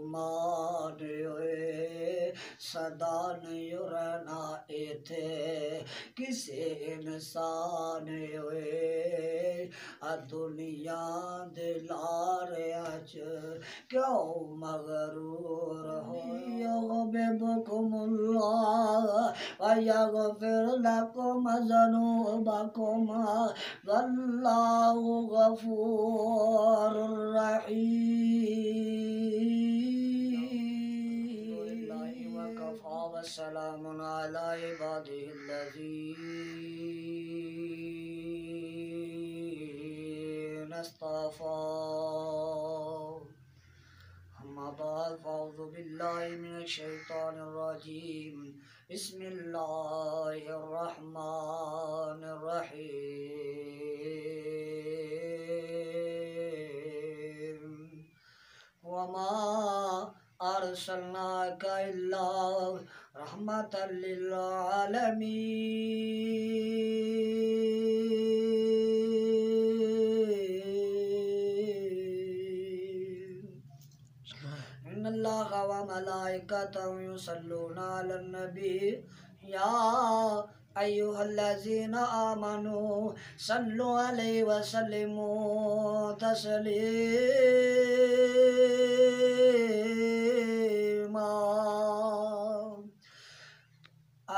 مسلمان ہوئے صدا نہیں رہنا ایتھے کسے انسان ہوئے دنیا دلارے اچ کیوں مغرور ہوئی یغببکم اللہ ویغفر لکم ذنوبکم واللہ غفور رحیم وکفى وسلام علی عباده الذین اصطفى اما بعد فاعوذ باللہ من الشیطان الرجیم بسم اللہ الرحمن الرحیم وما ارسلناک الا رحمۃ للعالمین ان اللہ وملائکتہ یصلون علی النبی یا ایھا الذین آمنوا صلوا علیہ وسلموا تسلیما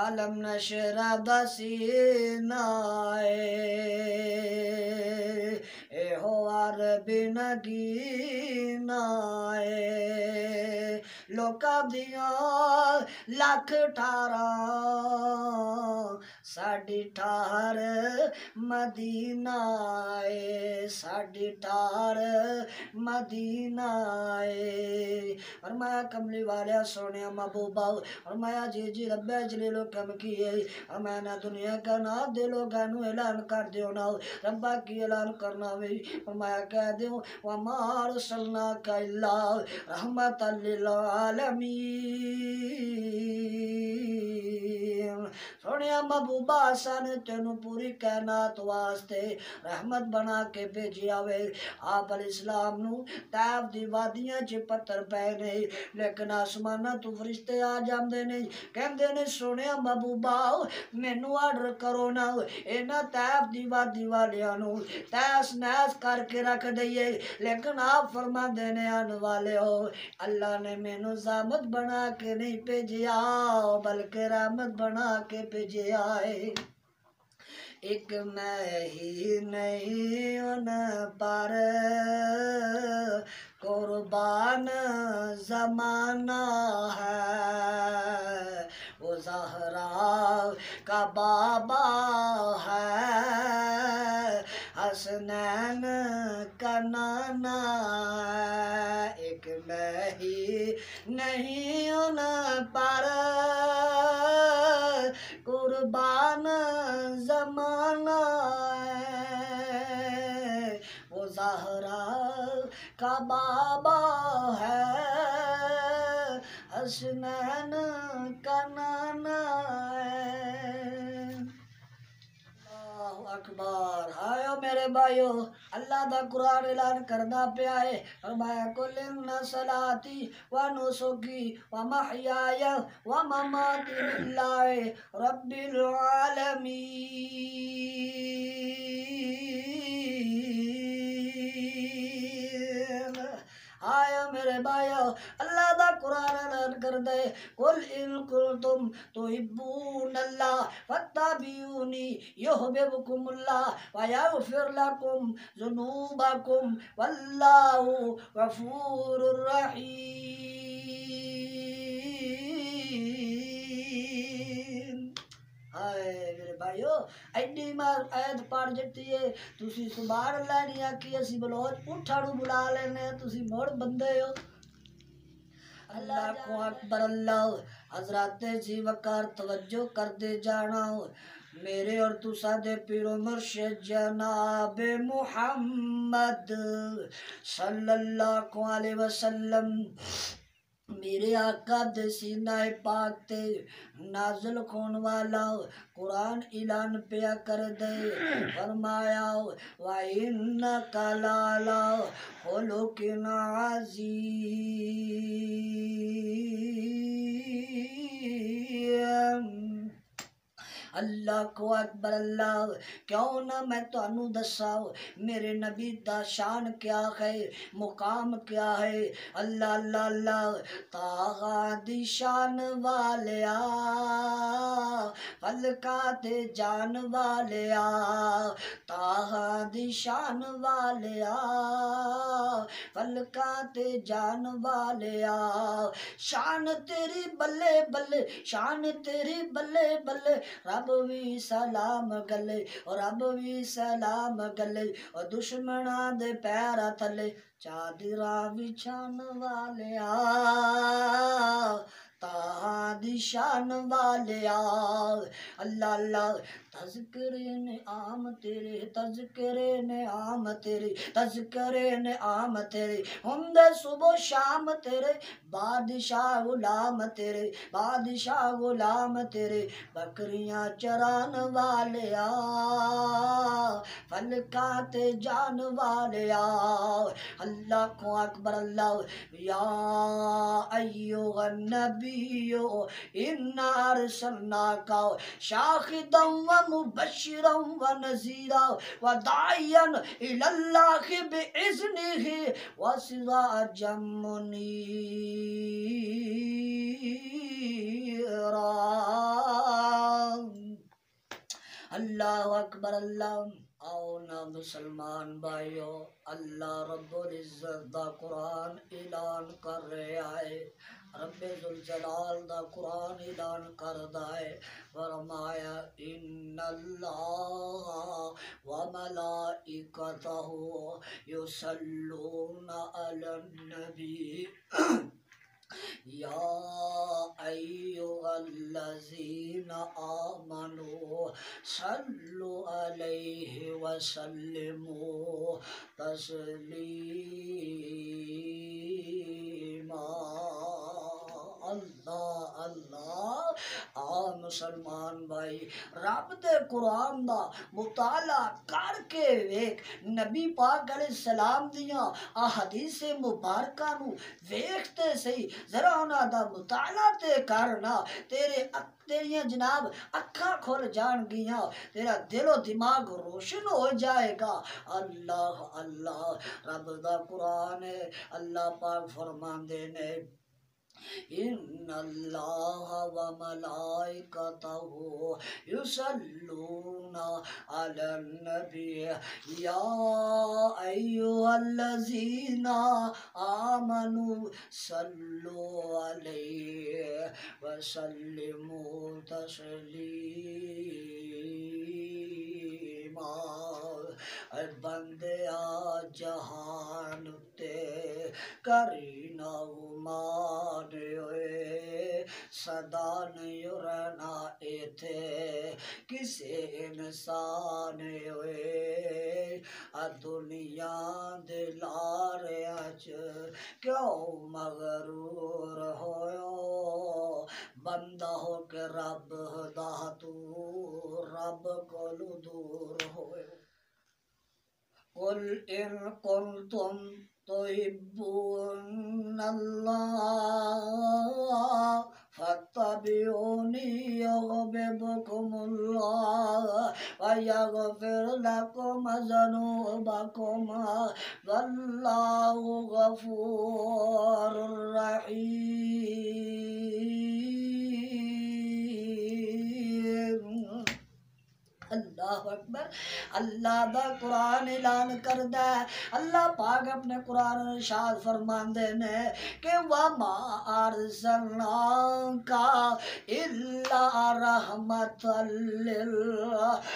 علم نشرح دسینائے ہو عربی نگینائے لوکا دیاں لکھ ٹھارا ساڈی ٹھار مدینہ اے ساڈی ٹھار مدینہ اے فرمایا کملی والیا سونے محبوبہ فرمایا جی جی رب جلیل و کم کیے فرمایا نہ دنیا کا نہ دلو گانو اعلان کر دیو نا ربا کی اعلان کرنا وی فرمایا کہہ دیو وما ارسلناک الا رحمۃ للعالمین سونیا محبوبہ سن تینوں پوری کائنات واسطے رحمت بنا کے بھیجیا وے آپ علیہ السلام نو طیف دی وادیاں چ پتھر پے نہیں لیکن آسماناں تو فرشتے آ جاندے نہیں کہندے نے سونیا محبوبہ مینوں آرڈر کرو نا انہاں طیف دی وادی والیاں نو تیس نیس کر کے رکھ دئیے لیکن آپ فرما دینے آنے والے ہو اللہ نے مینوں زامت بنا کے نہیں بھیجیا بلکہ رحمت بنا کے بھیجیا ہے ایک میں ہی نہیں ان پر قربان زمانہ ہے وہ زہرا کا بابا ہے حسنین کا نانا ہے ایک میں ہی نہیں ان پر قربان زمانہ ہے وہ زہرا کا بابا ہے حسنین کا نانا ہے اللہ اکبر ہائیو میرے بھائیو اللہ دا قرآن اعلان کرنا پیا ہے فرمایا قل ان صلاتی و نسکی و محیای و مماتی للہ رب العالمین آیا میرے بھائیو اللہ دا قرآن اعلان کر دے قل ان کنتم تحبون اللہ فاتبعونی یحببکم اللہ ویغفر لکم ذنوبکم واللہ غفور رحیم ہائے میرے بھائیو ایڈی مار آیت پڑھ جتی ہے تسی سبحان اللہ نہیں آکی اسی بلوچ اٹھاڑو بلا لینے تسی موڑ بندے ہو اللہ کو اکبر اللہ حضرات جی وقار توجہ کر دے جانا میرے اور تسا دے پیر و مرشد جناب محمد صلی اللہ علیہ وسلم میرے آقا دے سینہ پاک تے نازل کھون والا قرآن اعلان پیا کر دے فرمایا وَإِنَّكَ لَعَلَىٰ خُلُقٍ عَظِيمٍ آیا میرے بھائیو اللہ دا قرآن اعلان کر دے قل ان کنتم تحبون اللہ فاتبعونی یحببکم اللہ ویغفر لکم ذنوبکم واللہ غفور رحیم ہائے میرے بھائیو اللہ دا قرآن اعلان کر دے قل ان کنتم تحبون اللہ فاتبعونی یحببکم اللہ ویغفر لکم ذنوبکم واللہ غفور رحیم اللہ کو اکبر اللہ کیوں نہ میں تانوں دسا میرے نبی دا شان کیا ہے مقام کیا ہے اللہ اللہ اللہ تاغا دی شان والیا فلکات جان والیا تاغا دی شان والیا فلکات جان والیا شان تیری بلے بلے شان تیری بلے بلے رب بھی سلام گلے اور رب بھی سلام گلے اور دشمناں دے پیرا تھلے چادراں بچھان والیا تاہاں دی شان والیا اللہ اللہ تذکرے نعام تیرے تذکرے نعام تیرے تذکرے نعام تیرے ہم دے صبح شام تیرے بادشاہ غلام تیرے بادشاہ غلام تیرے بکریاں چران والیا فلکات جان والیا اللہ کو اکبر اللہ یا ایوہ النبی انا ارسلناک شاہدا ومبشرا ونذیرا وداعیا الی اللہ باذنہ وسراجا منیرا اللہ اکبر اللہ آؤ نا مسلمان بھائیو اللہ رب العزت دا قرآن اعلان کر رہا ہے رب ذوالجلال دا قرآن اعلان کردا ہے فرمایا ان اللہ وملائکتہ یصلون علی النبی یا ایھا الذین آمنوا صلوا علیہ وسلموا تسلیما اللہ اللہ مسلمان بھائی رب دے قرآن دا مطالعہ کر کے ویکھ نبی پاک علیہ السلام دیاں احادیث مبارکہ نو ویکھتے سہی ذرا انہاں دا مطالعہ تے کرنا تیریاں جناب اکھاں کھل جان گیاں تیرا دل و دماغ روشن ہو جائے گا اللہ اللہ رب دا قرآن ہے اللہ پاک فرماندے نے ان اللہ وملائکتہ یصلون علی النبی یا ایھا الذین آمنوا صلوا علیہ وسلموا تسلیما اے بندیا جہان تے کرینا مان ہوئے صدا نہیں رہنا ایتھے کسے انسان ہوئے دنیا دے لارے اچ کیوں مغرور ہوئے بندہ ہو کے رب دا تو رب کولو دور ہوئے قل ان کنتم تحبون اللہ فاتبعونی یحببکم اللہ ویغفر لکم ذنوبکم واللہ غفور رحیم اللہ اکبر اللہ دا قرآن اعلان کردہ ہے اللہ پاک اپنے قرآن ارشاد فرماندے نے کہ وَمَا أَرْسَلْنَاكَ إِلَّا رَحْمَةً لِلْعَالَمِينَ